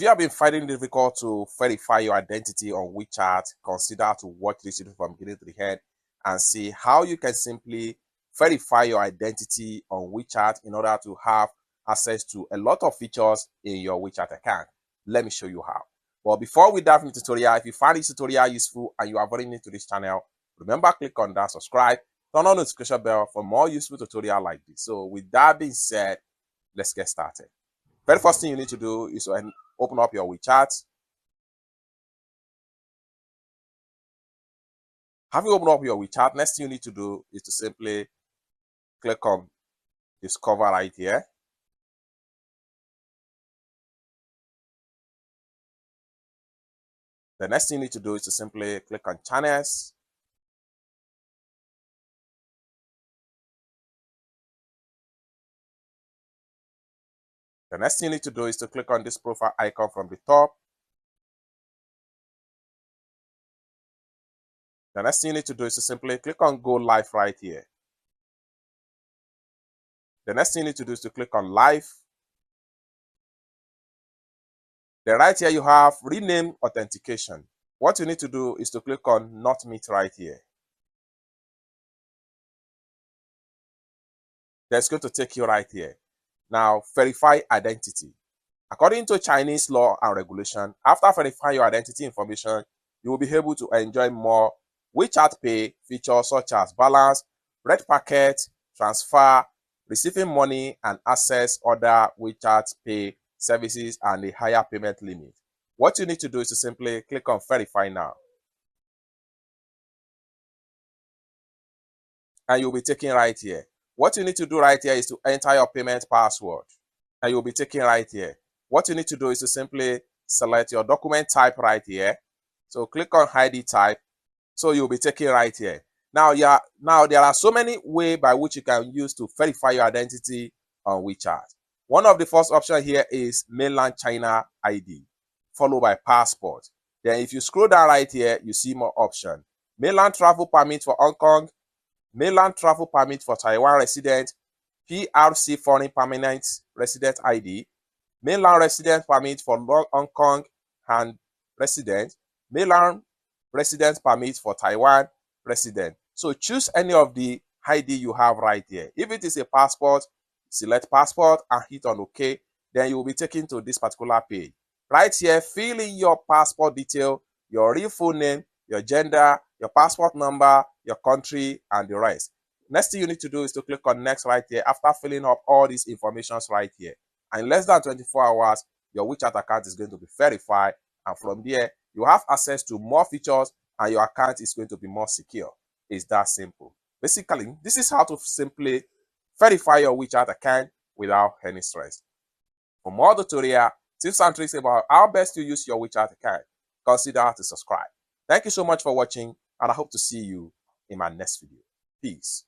If you have been finding it difficult to verify your identity on WeChat, consider to watch this video from beginning to the end and see how you can simply verify your identity on WeChat in order to have access to a lot of features in your WeChat account. Let me show you how. But before we dive into the tutorial, if you find this tutorial useful and you are very new to this channel, remember click on that subscribe, turn on the notification bell for more useful tutorial like this. So with that being said, let's get started. Very first thing you need to do is to open up your WeChat. Having opened up your WeChat, next thing you need to do is to simply click on Discover right here. The next thing you need to do is to simply click on Channels. The next thing you need to do is to click on this profile icon from the top. The next thing you need to do is to simply click on Go Live right here. The next thing you need to do is to click on Live. Then right here you have Rename Authentication. What you need to do is to click on Not Meet right here. That's going to take you right here. Now, verify identity. According to Chinese law and regulation, after verifying your identity information, you will be able to enjoy more WeChat Pay features such as balance, red packet, transfer, receiving money, and access other WeChat Pay services and a higher payment limit. What you need to do is to simply click on Verify Now. And you'll be taken right here. What you need to do right here is to enter your payment password. And you'll be taken right here. What you need to do is to simply select your document type right here. So click on ID type. So you'll be taken right here. Now there are so many ways by which you can use to verify your identity on WeChat. One of the first options here is mainland China ID, followed by passport. Then if you scroll down right here, you see more options. Mainland travel permit for Hong Kong, mainland travel permit for Taiwan resident, PRC foreign permanent resident ID, mainland resident permit for Hong Kong and resident, mainland resident permit for Taiwan resident. So choose any of the ID you have right here. If it is a passport, select passport and hit on OK. Then you will be taken to this particular page. Right here, fill in your passport detail, your real full name, your gender, your passport number, your country, and the rest. Next thing you need to do is to click on Next right here after filling up all these informations right here. And in less than 24 hours, your WeChat account is going to be verified. And from there, you have access to more features and your account is going to be more secure. It's that simple. Basically, this is how to simply verify your WeChat account without any stress. For more tutorial, tips and tricks about how best to use your WeChat account, consider to subscribe. Thank you so much for watching, and I hope to see you in my next video. Peace.